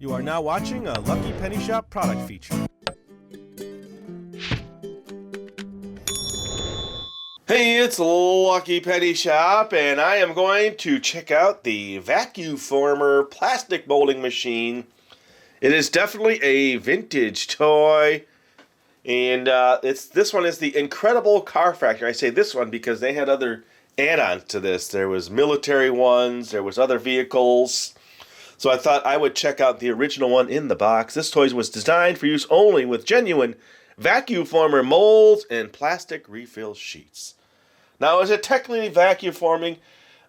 You are now watching a Lucky Penny Shop product feature. Hey, it's Lucky Penny Shop, and I am going to check out the Vac-U Former plastic molding machine. It is definitely a vintage toy, and this one is the Incredible Car Factory. I say this one because they had other add-ons to this. There was military ones, there was other vehicles. So I thought I would check out the original one in the box. This toy was designed for use only with genuine Vac-U Former molds and plastic refill sheets. Now, is it technically Vac-U forming?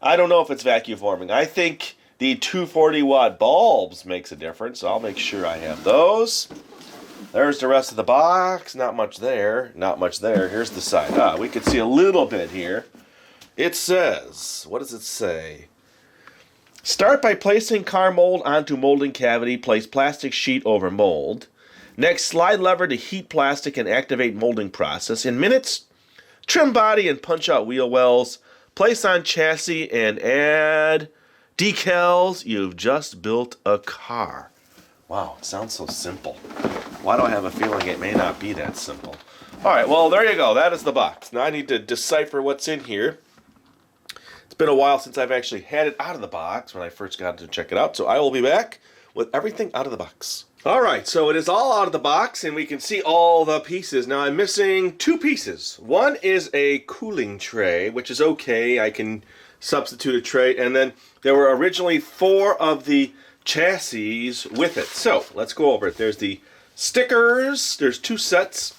I don't know if it's Vac-U forming. I think the 240-watt bulbs makes a difference, so I'll make sure I have those. There's the rest of the box. Not much there. Not much there. Here's the side. We can see a little bit here. It says, what does it say? Start by placing car mold onto molding cavity. Place plastic sheet over mold. Next, slide lever to heat plastic and activate molding process. In minutes, trim body and punch out wheel wells. Place on chassis and add decals. You've just built a car. Wow, it sounds so simple. Why do I have a feeling it may not be that simple? Alright, well, there you go. That is the box. Now I need to decipher what's in here. It's been a while since I've actually had it out of the box when I first got to check it out, so I will be back with everything out of the box. Alright, so it is all out of the box, and we can see all the pieces. Now, I'm missing two pieces. One is a cooling tray, which is okay. I can substitute a tray. And then there were originally 4 of the chassis with it. So, let's go over it. There's the stickers. There's 2 sets.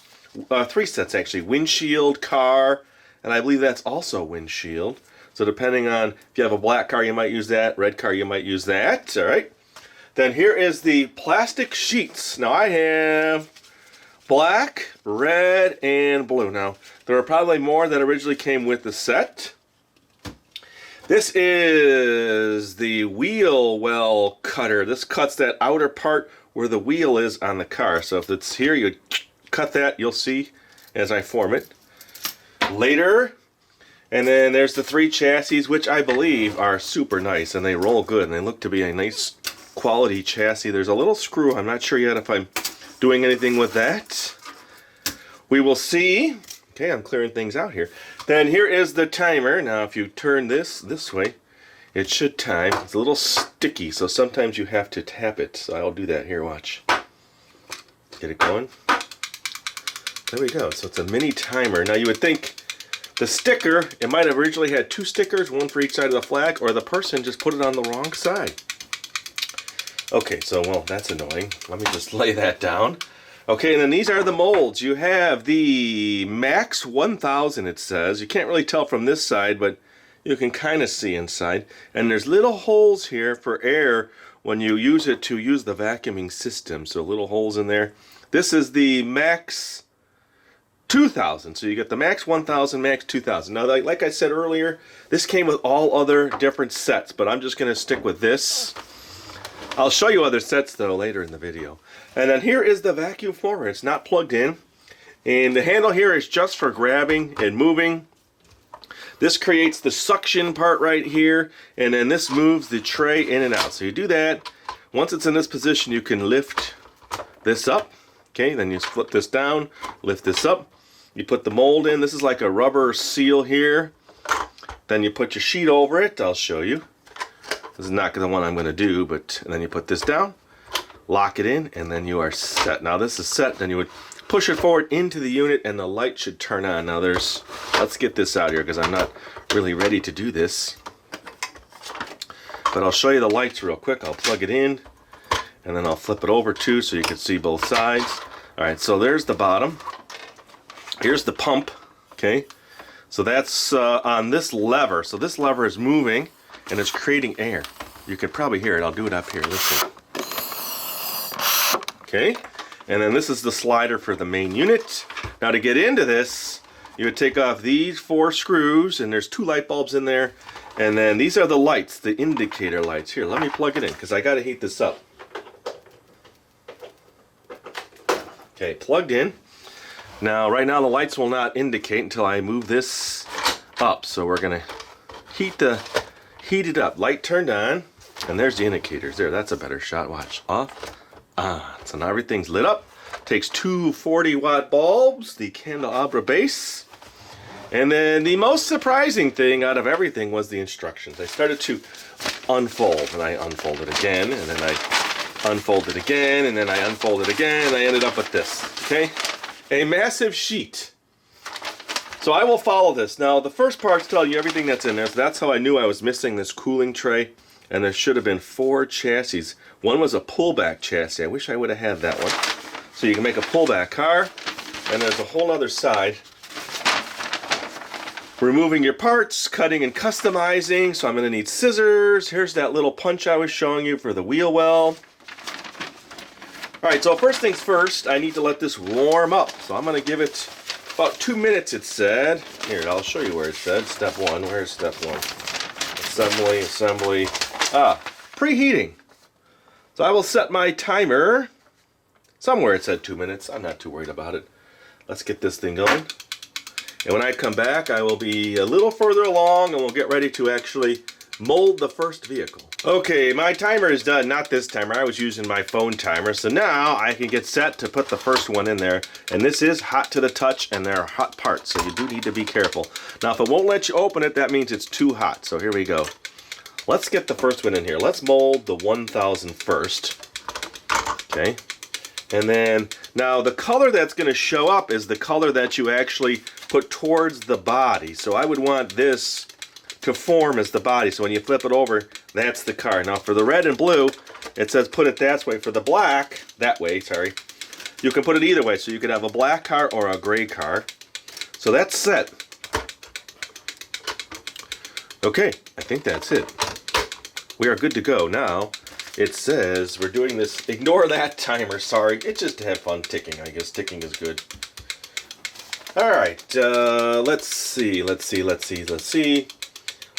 3 sets, actually. Windshield, car, and I believe that's also windshield. So, depending on if you have a black car, you might use that. Red car, you might use that. Alright. Then here is the plastic sheets. Now I have black, red, and blue. Now, there are probably more that originally came with the set. This is the wheel well cutter. This cuts that outer part where the wheel is on the car. So if it's here, you cut that, you'll see as I form it later. And then there's the 3 chassis, which I believe are super nice, and they roll good, and they look to be a nice quality chassis. There's a little screw. I'm not sure yet if I'm doing anything with that. We will see. Okay, I'm clearing things out here. Then here is the timer. Now if you turn this way, it should time. It's a little sticky, so sometimes you have to tap it. So I'll do that here, watch. Get it going. There we go. So it's a mini timer. Now you would think the sticker, it might have originally had 2 stickers, one for each side of the flag, or the person just put it on the wrong side. Okay, so, well, that's annoying. Let me just lay that down. Okay, and then these are the molds. You have the Max 1000, it says. You can't really tell from this side, but you can kind of see inside. And there's little holes here for air when you use it to use the vacuuming system. So little holes in there. This is the Max 2000. So you get the Max 1000, Max 2000. Now, like I said earlier, this came with all other different sets, but I'm just going to stick with this. I'll show you other sets, though, later in the video. And then here is the Vac-U Former. It's not plugged in. And the handle here is just for grabbing and moving. This creates the suction part right here. And then this moves the tray in and out. So you do that. Once it's in this position, you can lift this up. Okay, then you flip this down, lift this up. You put the mold in. This is like a rubber seal here. Then you put your sheet over it. I'll show you. This is not the one I'm going to do, but and then you put this down, lock it in, and then you are set. Now this is set, then you would push it forward into the unit and the light should turn on. Now let's get this out here because I'm not really ready to do this. But I'll show you the lights real quick. I'll plug it in and then I'll flip it over too so you can see both sides. Alright, so there's the bottom. Here's the pump, okay? So that's on this lever. So this lever is moving and it's creating air. You can probably hear it. I'll do it up here. Listen. Okay. And then this is the slider for the main unit. Now to get into this, you would take off these 4 screws, and there's 2 light bulbs in there. And then these are the lights, the indicator lights. Here, let me plug it in because I got to heat this up. Okay, plugged in. Now, right now the lights will not indicate until I move this up. So we're going to heat it up. Light turned on. And there's the indicators there. That's a better shot. Watch. Off. So now everything's lit up. Takes two 40-watt bulbs, the candelabra base. And then the most surprising thing out of everything was the instructions. I started to unfold, and I unfolded again, and then I unfolded again, and then I unfolded again, and I ended up with this, okay? A massive sheet. So I will follow this. Now, the first parts tell you everything that's in there, so that's how I knew I was missing this cooling tray, and there should have been 4 chassis. One was a pullback chassis. I wish I would have had that one. So you can make a pullback car, and there's a whole other side. Removing your parts, cutting and customizing, so I'm going to need scissors. Here's that little punch I was showing you for the wheel well. Alright, so first things first, I need to let this warm up. So I'm going to give it about 2 minutes, it said. Here, I'll show you where it said. Step 1. Where's step 1? Assembly. Preheating. So I will set my timer. Somewhere it said 2 minutes. I'm not too worried about it. Let's get this thing going. And when I come back, I will be a little further along and we'll get ready to actually mold the first vehicle. Okay, my timer is done. Not this timer. I was using my phone timer. So now I can get set to put the first one in there. And this is hot to the touch and there are hot parts. So you do need to be careful. Now if it won't let you open it, that means it's too hot. So here we go. Let's get the first one in here. Let's mold the 1000 first. Okay. And then, now the color that's going to show up is the color that you actually put towards the body. So I would want this to form as the body. So when you flip it over, that's the car. Now for the red and blue, it says put it that way. For the black, that way, sorry, you can put it either way. So you could have a black car or a gray car. So that's set. Okay, I think that's it. We are good to go now. It says we're doing this. Ignore that timer. Sorry, it's just to have fun ticking. I guess ticking is good. All right. Let's see.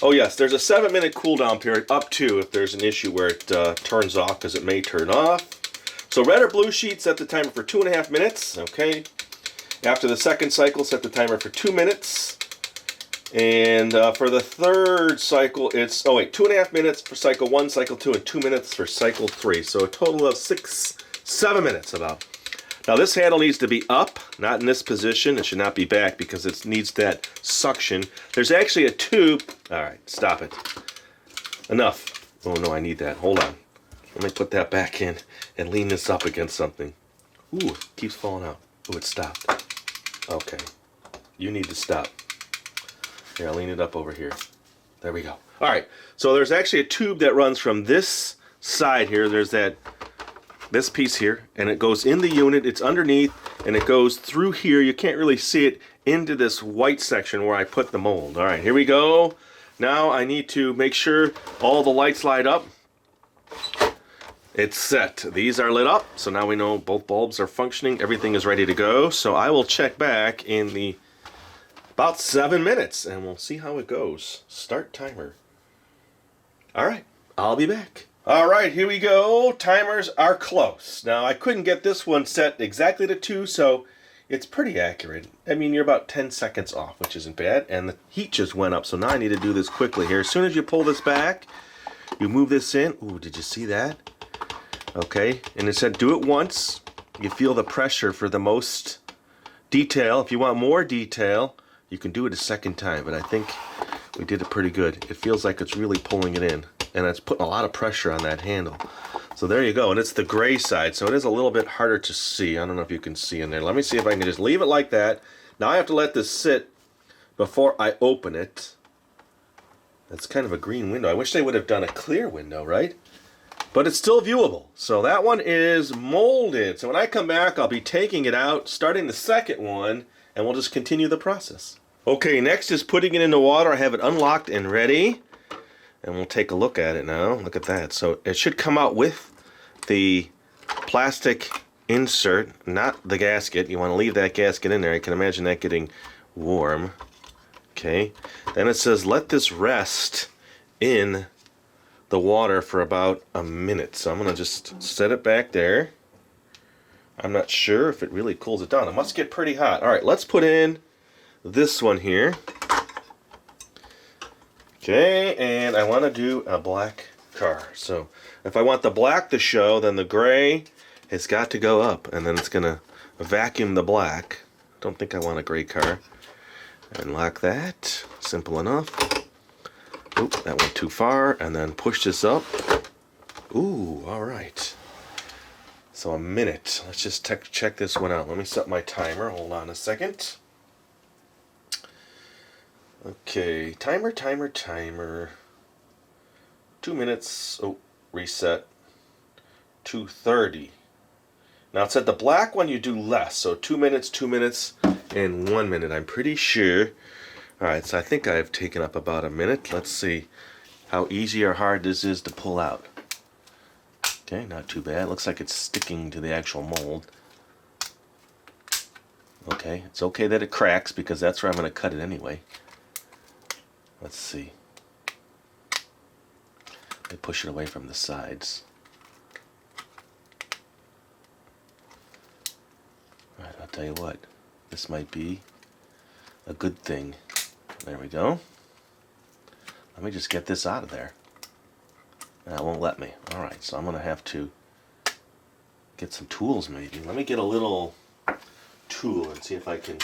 Oh yes, there's a 7-minute cooldown period up to if there's an issue where it turns off because it may turn off. So red or blue sheet, set the timer for 2.5 minutes. Okay. After the second cycle, set the timer for 2 minutes. And for the third cycle, it's, 2.5 minutes for cycle 1, cycle 2, and 2 minutes for cycle 3. So a total of 7 minutes about. Now this handle needs to be up, not in this position. It should not be back because it needs that suction. There's actually a tube. All right, stop it. Enough. Oh no, I need that. Hold on. Let me put that back in and lean this up against something. Ooh, it keeps falling out. Ooh, it stopped. Okay. You need to stop. Here, I'll lean it up over here. There we go. All right, so there's actually a tube that runs from this side here. There's this piece here, and it goes in the unit. It's underneath, and it goes through here. You can't really see it into this white section where I put the mold. All right, here we go. Now I need to make sure all the lights light up. It's set. These are lit up, so now we know both bulbs are functioning. Everything is ready to go. So I will check back in about 7 minutes, and we'll see how it goes. Start timer. All right, I'll be back. All right, here we go. Timers are close. Now, I couldn't get this one set exactly to 2, so it's pretty accurate. I mean, you're about 10 seconds off, which isn't bad, and the heat just went up, so now I need to do this quickly here. As soon as you pull this back, you move this in. Ooh, did you see that? Okay, and it said do it once. You feel the pressure for the most detail. If you want more detail, you can do it a second time, but I think we did it pretty good. It feels like it's really pulling it in, and it's putting a lot of pressure on that handle. So there you go, and it's the gray side, so it is a little bit harder to see. I don't know if you can see in there. Let me see if I can just leave it like that. Now I have to let this sit before I open it. That's kind of a green window. I wish they would have done a clear window, right? But it's still viewable. So that one is molded. So when I come back, I'll be taking it out, starting the second one, and we'll just continue the process. Okay, next is putting it in the water. I have it unlocked and ready. And we'll take a look at it now. Look at that. So it should come out with the plastic insert, not the gasket. You want to leave that gasket in there. I can imagine that getting warm. Okay. Then it says let this rest in the water for about a minute. So I'm going to just set it back there. I'm not sure if it really cools it down. It must get pretty hot. All right, let's put in this one here. Okay, and I want to do a black car. So if I want the black to show, then the gray has got to go up, and then it's gonna vacuum the black. Don't think I want a gray car. And lock that. Simple enough. Oop, that went too far. And then push this up. Ooh, all right. So a minute. Let's just check this one out. Let me set my timer. Hold on a second. Okay, timer. 2 minutes. Oh, reset. 2:30. Now it said the black one you do less. So 2 minutes, 2 minutes, and 1 minute. I'm pretty sure. All right, so I think I've taken up about a minute. Let's see how easy or hard this is to pull out. Okay, not too bad. Looks like it's sticking to the actual mold. Okay, it's okay that it cracks because that's where I'm going to cut it anyway. Let's see. I push it away from the sides. All right, I'll tell you what. This might be a good thing. There we go. Let me just get this out of there. That won't let me. Alright, so I'm going to have to get some tools maybe. Let me get a little tool and see if I can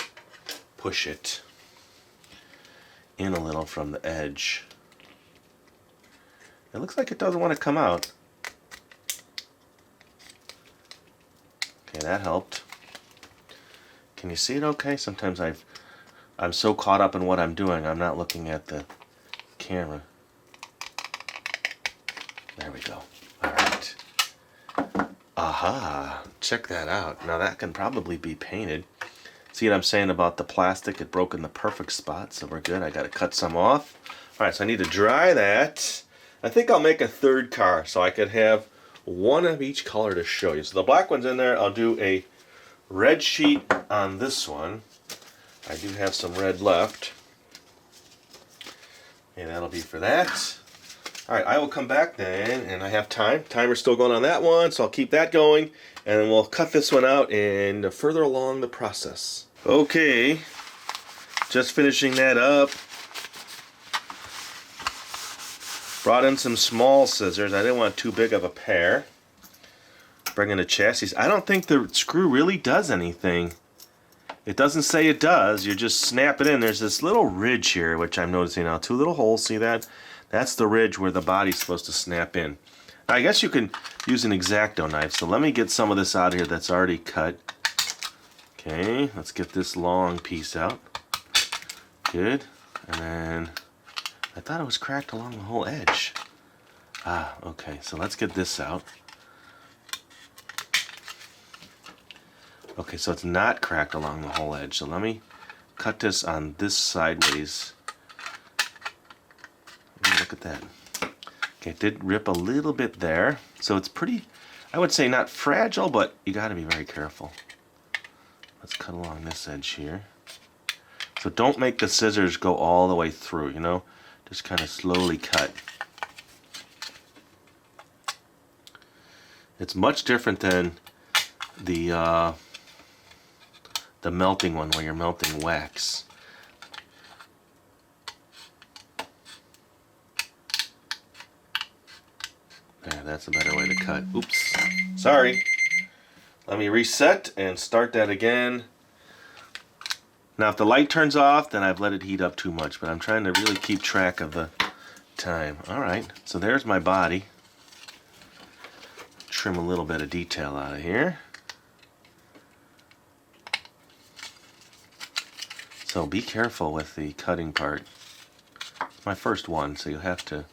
push it in a little from the edge. It looks like it doesn't want to come out. Okay, that helped. Can you see it okay? Sometimes I'm so caught up in what I'm doing, I'm not looking at the camera. There we go. All right. Aha! Check that out. Now that can probably be painted. See what I'm saying about the plastic? It broke in the perfect spot, so we're good. I got to cut some off. All right, so I need to dry that. I think I'll make a third car so I could have one of each color to show you. So the black one's in there. I'll do a red sheet on this one. I do have some red left. And that'll be for that. Alright, I will come back then, and I have time. Timer's still going on that one, so I'll keep that going. And then we'll cut this one out and further along the process. Okay, just finishing that up. Brought in some small scissors. I didn't want too big of a pair. Bring in the chassis. I don't think the screw really does anything. It doesn't say it does. You just snap it in. There's this little ridge here, which I'm noticing now. 2 little holes. See that? That's the ridge where the body's supposed to snap in. Now, I guess you can use an exacto knife. So let me get some of this out of here that's already cut. Okay, let's get this long piece out. Good. And then I thought it was cracked along the whole edge. Ah, okay. So let's get this out. Okay, so it's not cracked along the whole edge. So let me cut this on this sideways. Look at that. Okay, it did rip a little bit there. So it's pretty, I would say not fragile, but you got to be very careful. Let's cut along this edge here. So don't make the scissors go all the way through, you know. Just kind of slowly cut. It's much different than the melting one where you're melting wax. There, that's a better way to cut. Oops. Sorry. Let me reset and start that again. Now if the light turns off, then I've let it heat up too much, but I'm trying to really keep track of the time. Alright, so there's my body. Trim a little bit of detail out of here. So be careful with the cutting part. It's my first one, so you'll have to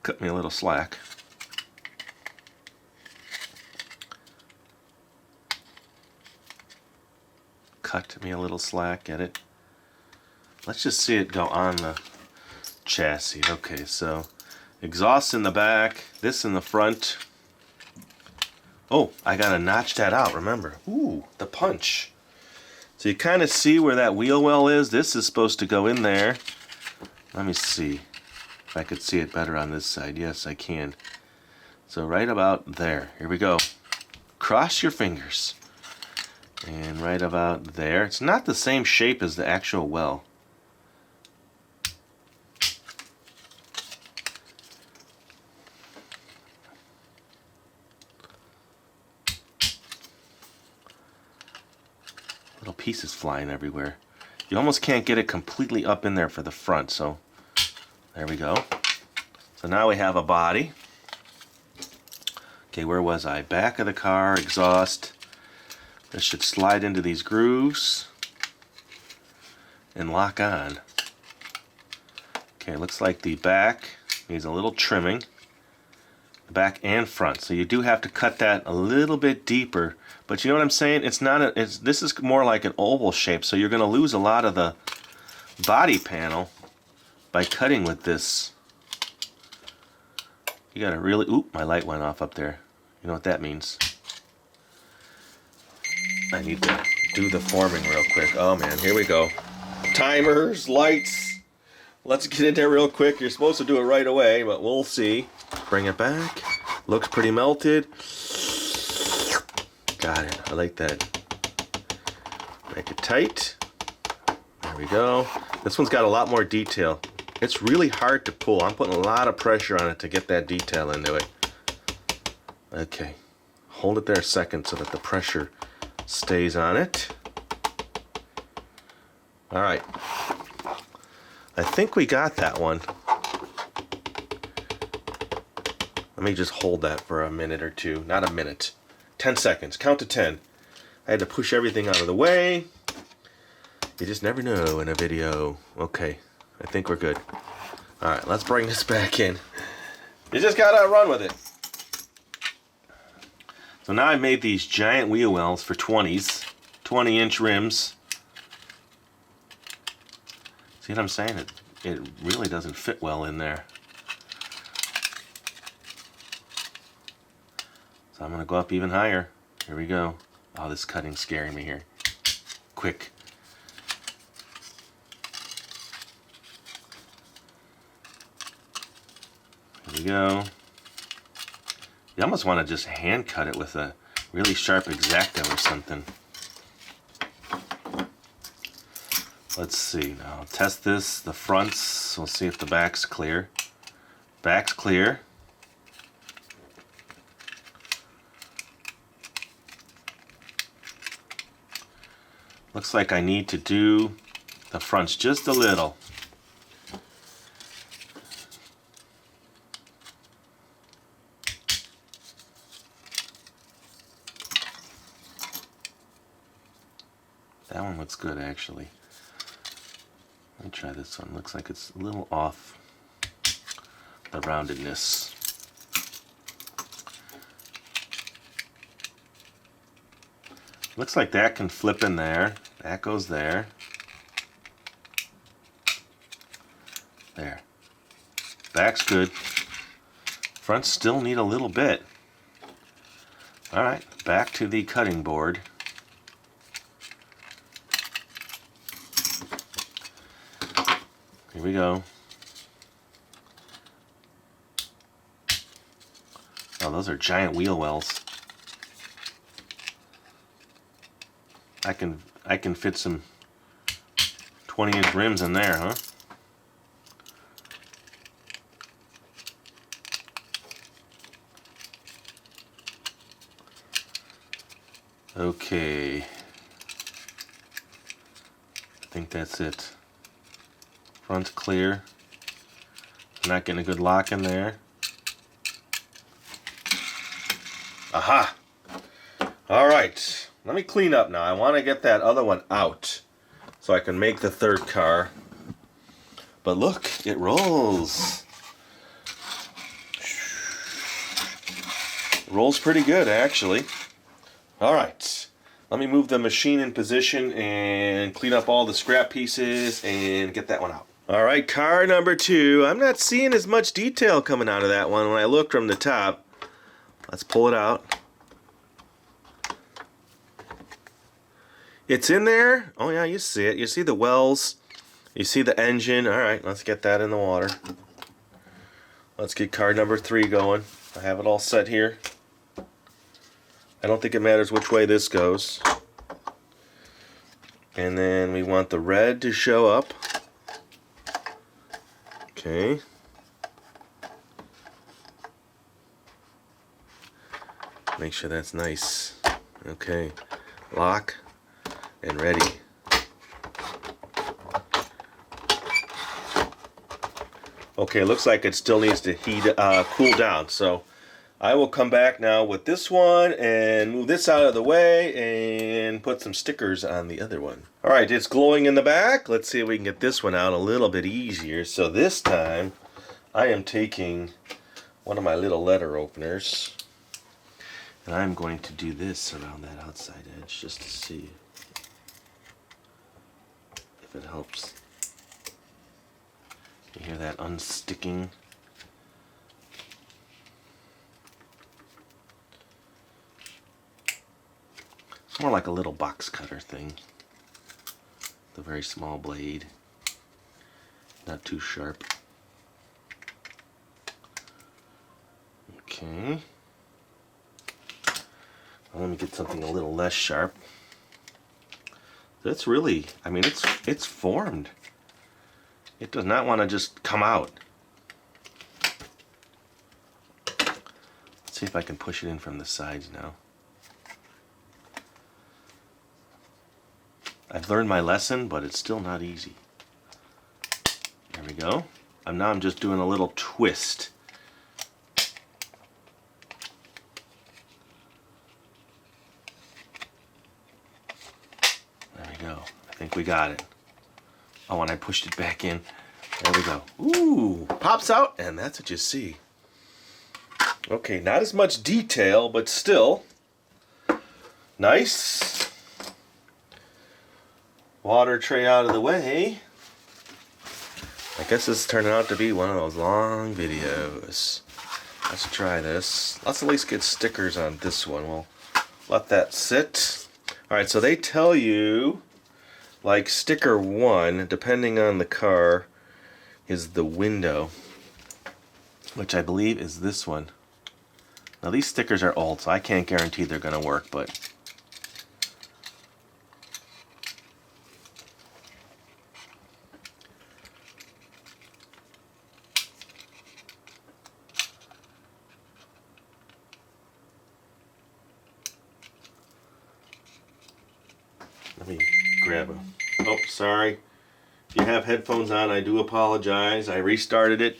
cut me a little slack. Cut me a little slack, get it? Let's just see it go on the chassis. Okay, so exhaust in the back, this in the front. Oh, I gotta notch that out, remember. Ooh, the punch. So you kind of see where that wheel well is. This is supposed to go in there. Let me see if I could see it better on this side. Yes, I can. So right about there. Here we go. Cross your fingers. And right about there. It's not the same shape as the actual well. pieces flying everywhere. You almost can't get it completely up in there for the front, so there we go. So now we have a body. Okay, where was I? Back of the car, exhaust. This should slide into these grooves and lock on. Okay, looks like the back needs a little trimming. The back and front. So you do have to cut that a little bit deeper. But you know what I'm saying? It's not this is more like an oval shape, so you're going to lose a lot of the body panel by cutting with this. You got to really... Oop, my light went off up there. You know what that means? I need to do the forming real quick. Oh man, here we go. Timers, lights. Let's get in there real quick. You're supposed to do it right away, but we'll see. Bring it back. Looks pretty melted. Got it. I like that. Make it tight. There we go. This one's got a lot more detail. It's really hard to pull. I'm putting a lot of pressure on it to get that detail into it. Okay. Hold it there a second so that the pressure stays on it. All right. I think we got that one. Let me just hold that for a minute or two. Not a minute. 10 seconds. Count to 10. I had to push everything out of the way. You just never know in a video. Okay. I think we're good. Alright, let's bring this back in. You just gotta run with it. So now I made these giant wheel wells for 20s. 20-inch rims. See what I'm saying? It really doesn't fit well in there. So I'm going to go up even higher. Here we go. Oh, this cutting's scaring me here. Quick. Here we go. You almost want to just hand cut it with a really sharp exacto or something. Let's see. Now I'll test this. The fronts. We'll see if the back's clear. Back's clear. Looks like I need to do the fronts just a little. That one looks good actually. Let me try this one. Looks like it's a little off the roundedness. Looks like that can flip in there. That goes there. There. Back's good. Fronts still need a little bit. Alright, back to the cutting board. Here we go. Oh, those are giant wheel wells. I can fit some 20-inch rims in there, huh? Okay. I think that's it. Front's clear. I'm not getting a good lock in there. Aha! Alright. Let me clean up now. I want to get that other one out so I can make the third car. But look, it rolls. It rolls pretty good, actually. Alright. Let me move the machine in position and clean up all the scrap pieces and get that one out. Alright, car number 2. I'm not seeing as much detail coming out of that one when I look from the top. Let's pull it out. It's in there. Oh yeah, you see it. You see the wells. You see the engine. Alright, let's get that in the water. Let's get car number 3 going. I have it all set here. I don't think it matters which way this goes. And then we want the red to show up. Okay. Make sure that's nice. Okay. Lock. and ready. Okay, looks like it still needs to cool down. So I will come back now with this one and move this out of the way and put some stickers on the other one. All right, it's glowing in the back. Let's see if we can get this one out a little bit easier. So this time I am taking one of my little letter openers and I'm going to do this around that outside edge just to see if it helps. You hear that unsticking? It's more like a little box cutter thing. The very small blade. Not too sharp. Okay. Well, let me get something a little less sharp. That's really, I mean, it's formed. It does not want to just come out. Let's see if I can push it in from the sides now. I've learned my lesson, but it's still not easy. There we go. Now I'm just doing a little twist. There we go. I think we got it. Oh, and I pushed it back in. There we go. Ooh, pops out, and that's what you see. Okay, not as much detail, but still nice. Water tray out of the way. I guess this is turning out to be one of those long videos. Let's try this. Let's at least get stickers on this one. We'll let that sit. All right, so they tell you, like sticker 1, depending on the car, is the window, which I believe is this one. Now these stickers are old, so I can't guarantee they're going to work, but let me grab them. Oh, sorry. If you have headphones on, I do apologize. I restarted it.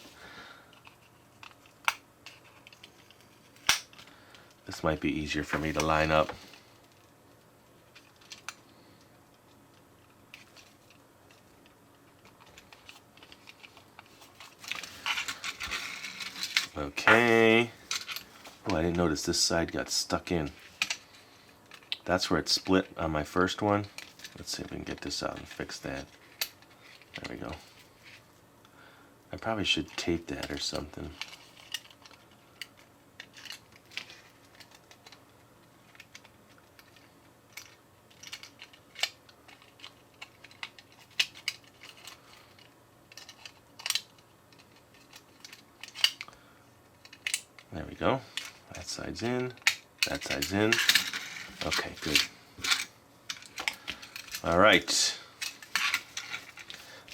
This might be easier for me to line up. Okay. Oh, I didn't notice this side got stuck in. That's where it split on my first one. Let's see if we can get this out and fix that. There we go. I probably should tape that or something. There we go. That side's in. That side's in. Okay, good. All right.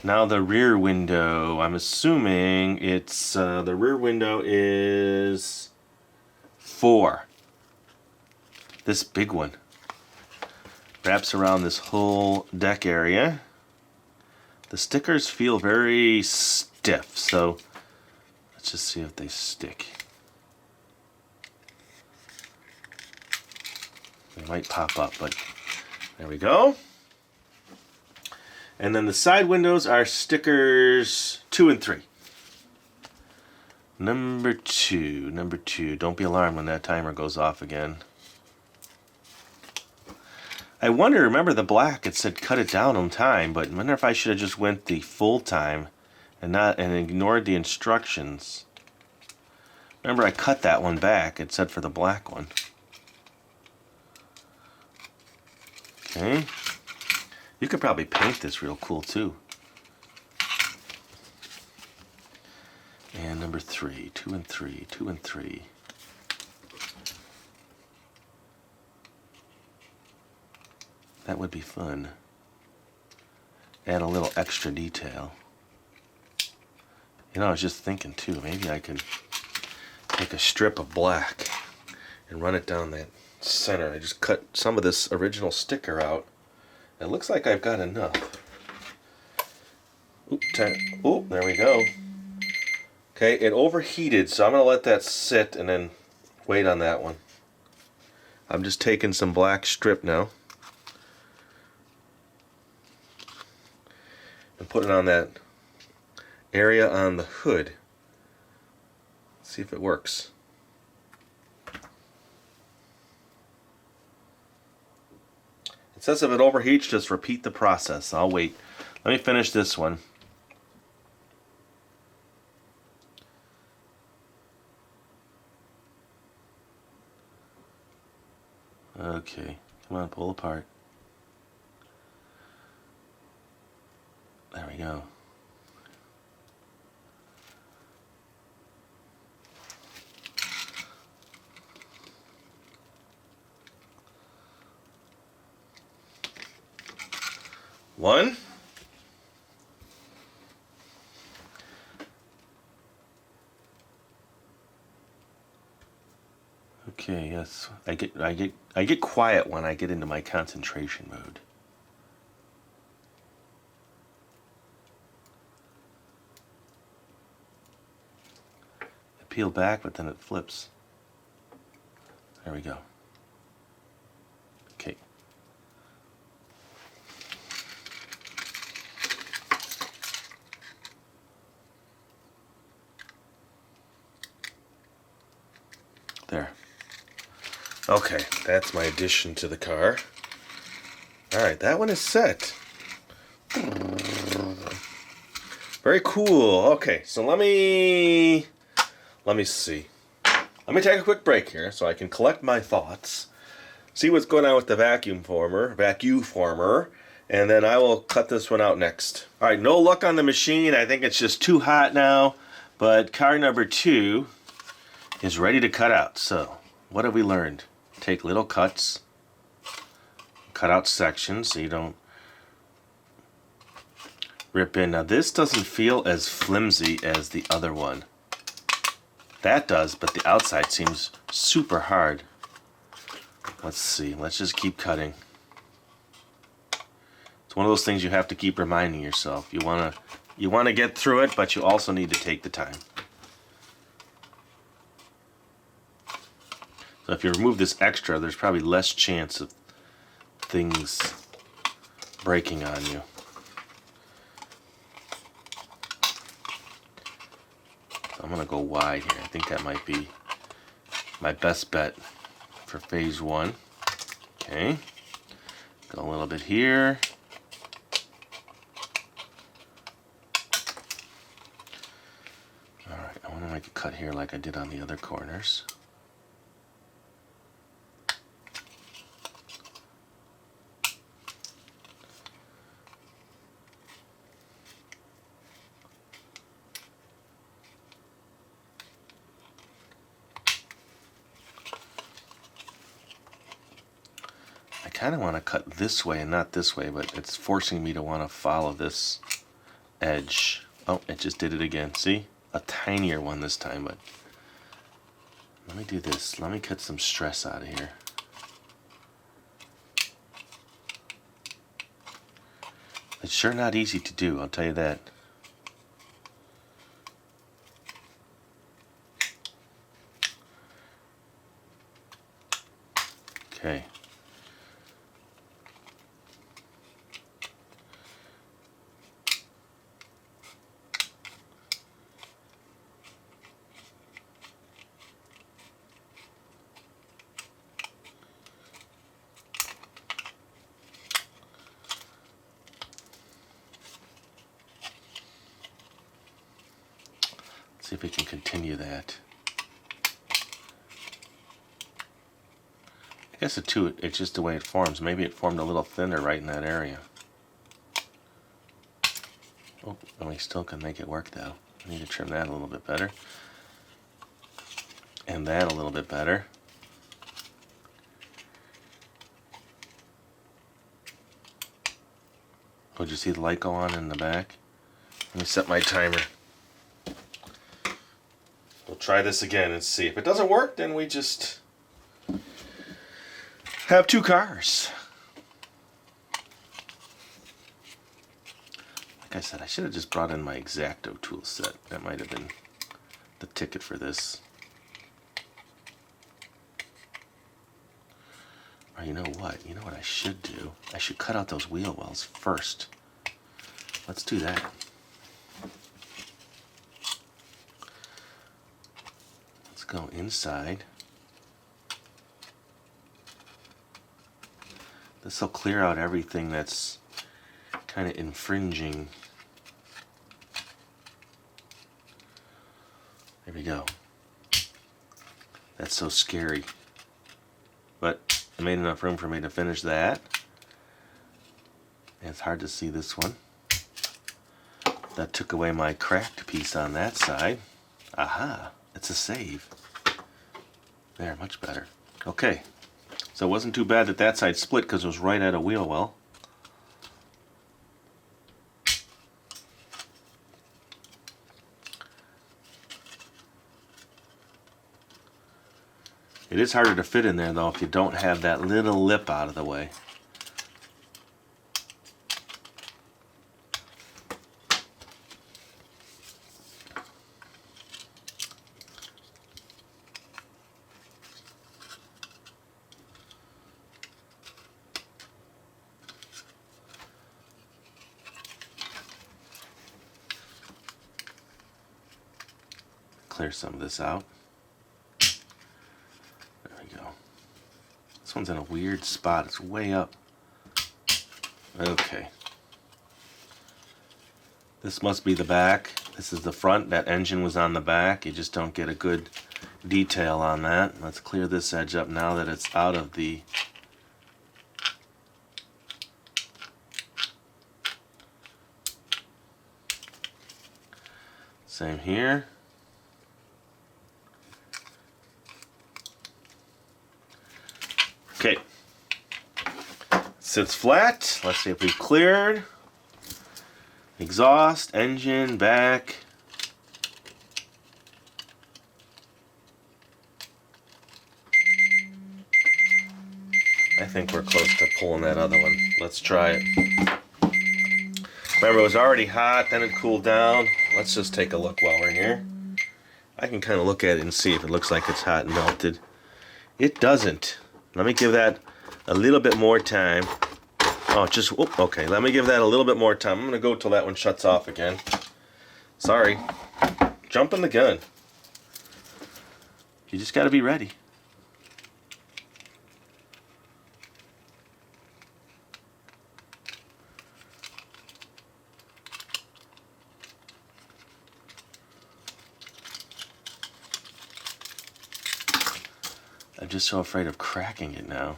Now the rear window. I'm assuming it's the rear window is 4. This big one wraps around this whole deck area. The stickers feel very stiff, so let's just see if they stick. They might pop up, but there we go. And then the side windows are stickers 2 and 3. Number 2. Don't be alarmed when that timer goes off again. I wonder, remember the black, it said cut it down on time, but I wonder if I should have just went the full time and ignored the instructions. Remember I cut that one back, it said for the black one. Okay. You could probably paint this real cool too. And number 3, 2 and 3, 2 and 3. That would be fun. Add a little extra detail. You know, I was just thinking too, maybe I could take a strip of black and run it down that center. I just cut some of this original sticker out It looks like I've got enough. Oop, there we go. Okay, it overheated, so I'm going to let that sit and then wait on that one. I'm just taking some black strip now and putting it on that area on the hood. See if it works. It says if it overheats, just repeat the process. I'll wait. Let me finish this one. Okay, come on, pull apart. There we go. One. Okay, yes. I get quiet when I get into my concentration mode. I peel back, but then it flips. There we go. Okay. There. Okay, that's my addition to the car. Alright, that one is set. Very cool. Okay, so let me see. Let me take a quick break here so I can collect my thoughts, see what's going on with the vacuum former, Vac-U Former, and then I will cut this one out next. Alright, no luck on the machine. I think it's just too hot now, but car number 2 is ready to cut out. So, what have we learned? Take little cuts, cut out sections so you don't rip in. Now this doesn't feel as flimsy as the other one. That does, but the outside seems super hard. Let's see, let's just keep cutting. It's one of those things you have to keep reminding yourself. You wanna get through it, but you also need to take the time. So if you remove this extra, there's probably less chance of things breaking on you. I'm going to go wide here. I think that might be my best bet for phase 1. Okay. Go a little bit here. Alright, I want to make a cut here like I did on the other corners. I kind of want to cut this way and not this way, but it's forcing me to want to follow this edge. Oh, it just did it again. See? A tinier one this time, but let me do this. Let me cut some stress out of here. It's sure not easy to do, I'll tell you that. Okay. See if we can continue that. I guess it's just the way it forms. Maybe it formed a little thinner right in that area. Oh, and we still can make it work though. I need to trim that a little bit better. And that a little bit better. Oh, did you see the light go on in the back? Let me set my timer. We'll try this again and see. If it doesn't work, then we just have 2 cars. like I said, I should have just brought in my exacto tool set. That might have been the ticket for this. Or you know what? You know what I should do? I should cut out those wheel wells first. Let's do that. Let's go inside. This will clear out everything that's kind of infringing. There we go. That's so scary. But I made enough room for me to finish that. And it's hard to see this one. That took away my cracked piece on that side. Aha, it's a save. There, much better. Okay, so it wasn't too bad that that side split because it was right at a wheel well. It is harder to fit in there though if you don't have that little lip out of the way. Clear some of this out. There we go. This one's in a weird spot. It's way up. Okay. This must be the back. This is the front. That engine was on the back. You just don't get a good detail on that. Let's clear this edge up now that it's out of the... Same here. Okay, sits flat. Let's see if we've cleared. Exhaust, engine, back. I think we're close to pulling that other one. Let's try it. Remember, it was already hot, then it cooled down. Let's just take a look while we're here. I can kind of look at it and see if it looks like it's hot and melted. It doesn't. Let me give that a little bit more time. Oh, okay. Let me give that a little bit more time. I'm going to go till that one shuts off again. Sorry. Jumping the gun. You just got to be ready. I'm just so afraid of cracking it now.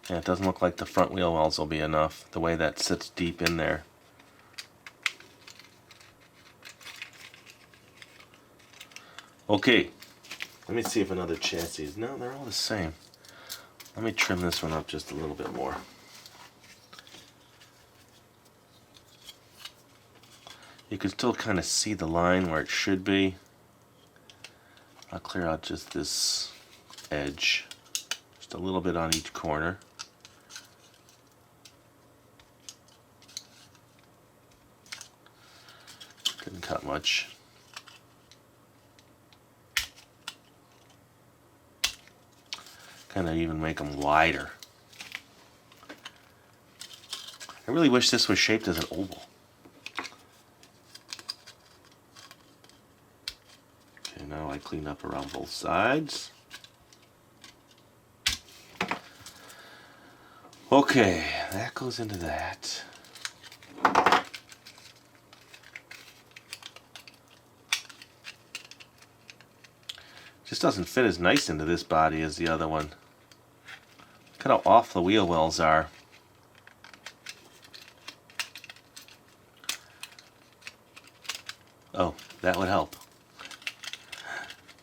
Yeah, it doesn't look like the front wheel wells will be enough, the way that sits deep in there. Okay, let me see if another chassis is... No, they're all the same. Let me trim this one up just a little bit more. You can still kind of see the line where it should be. I'll clear out just this edge, just a little bit on each corner. Didn't cut much. Kind of even make them wider. I really wish this was shaped as an oval. Okay, now I clean up around both sides. Okay, that goes into that. Just doesn't fit as nice into this body as the other one. Look how off the wheel wells are. Oh, that would help.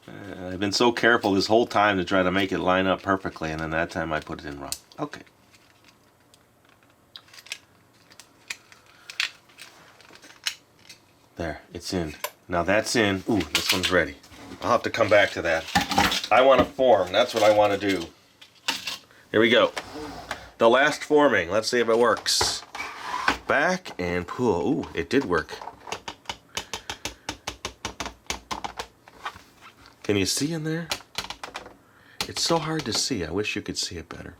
I've been so careful this whole time to try to make it line up perfectly, and then that time I put it in wrong. Okay. There, it's in. Now that's in. Ooh, this one's ready. I'll have to come back to that. I want to form. That's what I want to do. Here we go. The last forming. Let's see if it works. Back and pull. Ooh, it did work. Can you see in there? It's so hard to see. I wish you could see it better.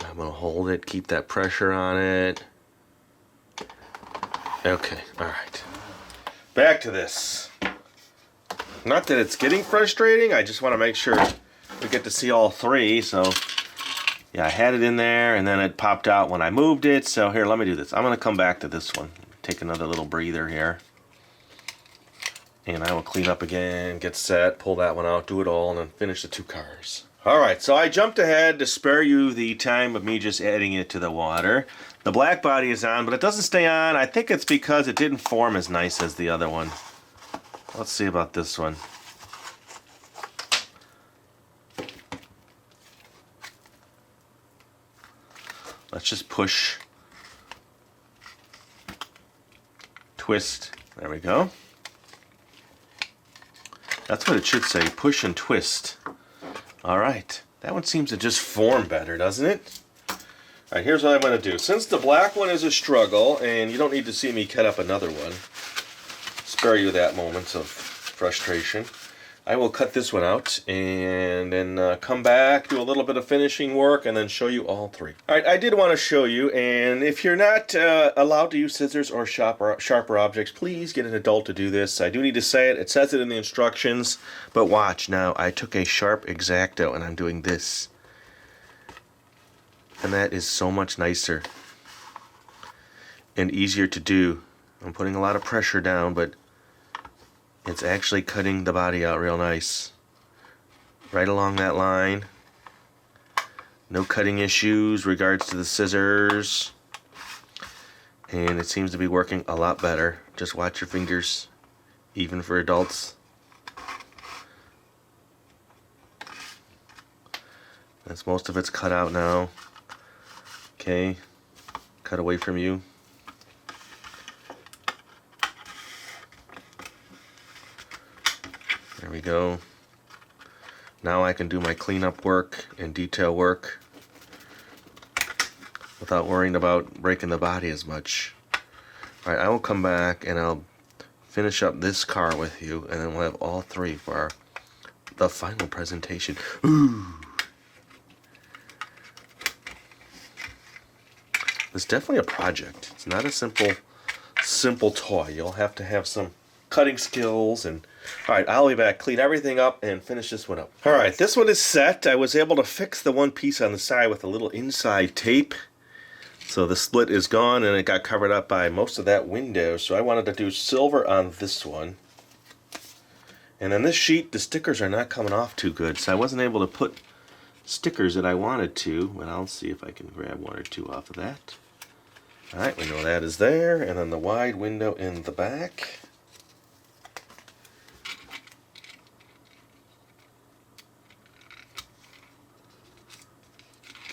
I'm going to hold it, keep that pressure on it. Okay, all right. Back to this. Not that it's getting frustrating, I just want to make sure we get to see all three. So, yeah, I had it in there and then it popped out when I moved it. So here, let me do this. I'm going to come back to this one. Take another little breather here. And I will clean up again, get set, pull that one out, do it all, and then finish the two cars. Alright, so I jumped ahead to spare you the time of me just adding it to the water. The black body is on, but it doesn't stay on. I think it's because it didn't form as nice as the other one. Let's see about this one. Let's just push, twist, there we go. That's what it should say, push and twist. Alright, that one seems to just form better, doesn't it? Alright, here's what I'm going to do. Since the black one is a struggle, and you don't need to see me cut up another one, spare you that moment of frustration, I will cut this one out and then come back, do a little bit of finishing work, and then show you all three. Alright, I did want to show you, and if you're not allowed to use scissors or sharper objects, please get an adult to do this. I do need to say it. It says it in the instructions, but watch now. I took a sharp exacto and I'm doing this. And that is so much nicer and easier to do. I'm putting a lot of pressure down, but it's actually cutting the body out real nice. Right along that line. No cutting issues regards to the scissors. And it seems to be working a lot better. Just watch your fingers, even for adults. That's most of it's cut out now. Okay, cut away from you. There we go. Now I can do my cleanup work and detail work without worrying about breaking the body as much. Alright, I will come back and I'll finish up this car with you, and then we'll have all three for the final presentation. Ooh! It's definitely a project. It's not a simple toy. You'll have to have some cutting skills. And alright, I'll be back, clean everything up, and finish this one up. Alright, this one is set. I was able to fix the one piece on the side with a little inside tape. So the split is gone and it got covered up by most of that window. So I wanted to do silver on this one. And then this sheet, the stickers are not coming off too good. So I wasn't able to put stickers that I wanted to, but I'll see if I can grab one or two off of that. Alright, we know that is there, and then the wide window in the back.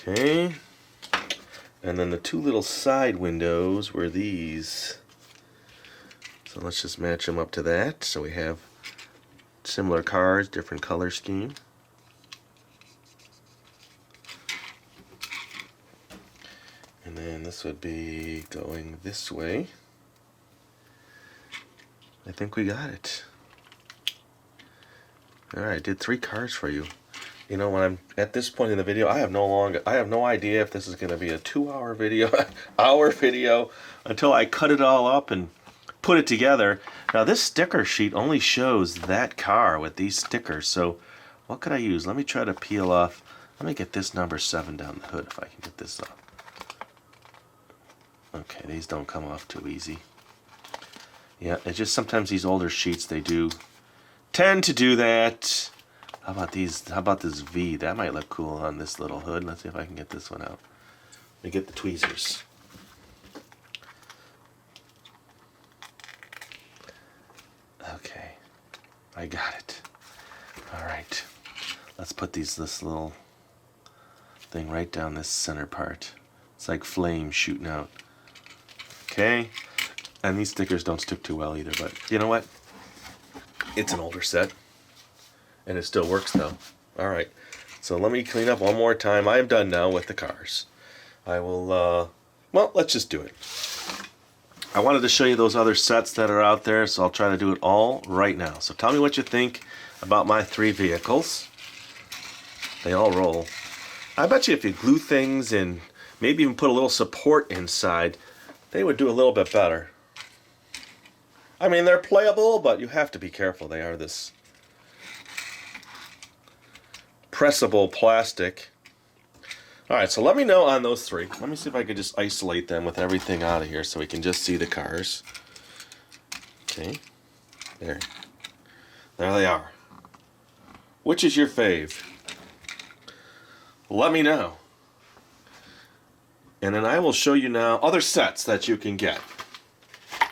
Okay, and then the two little side windows were these. So let's just match them up to that, so we have similar cars, different color scheme. And then this would be going this way. I think we got it. Alright, I did 3 cars for you. You know, when I'm at this point in the video, I have no idea if this is going to be a 2-hour video, hour video, until I cut it all up and put it together. Now this sticker sheet only shows that car with these stickers, so what could I use? Let me try to peel off. Let me get this number 7 down the hood if I can get this off. Okay, these don't come off too easy. Yeah, it's just sometimes these older sheets, they do tend to do that. How about these? How about this V? That might look cool on this little hood. Let's see if I can get this one out. Let me get the tweezers. Okay, I got it. All right, let's put this thing right down this center part. It's like flames shooting out. Okay. And these stickers don't stick too well either, but you know what? It's an older set. And it still works though. Alright. So let me clean up one more time. I am done now with the cars. I will, well, let's just do it. I wanted to show you those other sets that are out there, so I'll try to do it all right now. So tell me what you think about my 3 vehicles. They all roll. I bet you if you glue things and maybe even put a little support inside, they would do a little bit better. I mean, they're playable, but you have to be careful. They are this pressable plastic. Alright, so let me know on those 3. Let me see if I could just isolate them with everything out of here so we can just see the cars. Okay. There. There they are. Which is your fave? Let me know. And then I will show you now other sets that you can get.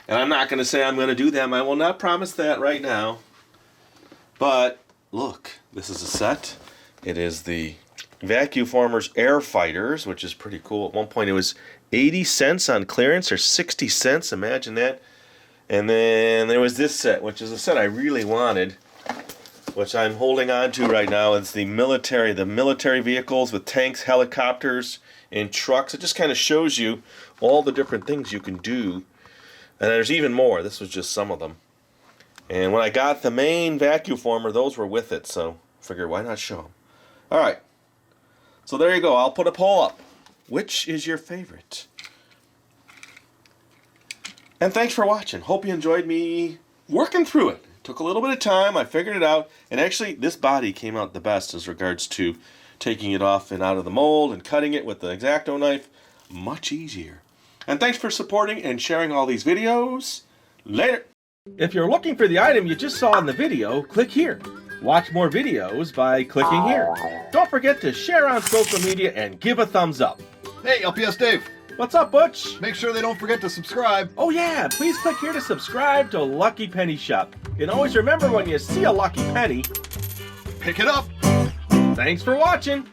And I'm not going to say I'm going to do them. I will not promise that right now. But look, this is a set. It is the Vac-U Former's Air Fighters, which is pretty cool. At one point it was 80 cents on clearance, or 60 cents, imagine that. And then there was this set, which is a set I really wanted, which I'm holding on to right now. It's the military vehicles with tanks, helicopters, and trucks. It just kind of shows you all the different things you can do. And there's even more. This was just some of them. And when I got the main Vac-U Former, those were with it, so I figured why not show them. Alright. So there you go. I'll put a poll up. Which is your favorite? And thanks for watching. Hope you enjoyed me working through it. Took a little bit of time. I figured it out. And actually, this body came out the best as regards to taking it off and out of the mold and cutting it with the exacto knife. Much easier. And thanks for supporting and sharing all these videos. Later. If you're looking for the item you just saw in the video, click here. Watch more videos by clicking here. Don't forget to share on social media and give a thumbs up. Hey, LPS-Dave. What's up, Butch? Make sure they don't forget to subscribe. Oh yeah, please click here to subscribe to Lucky Penny Shop. And always remember, when you see a lucky penny, Pick it up. thanks for watching.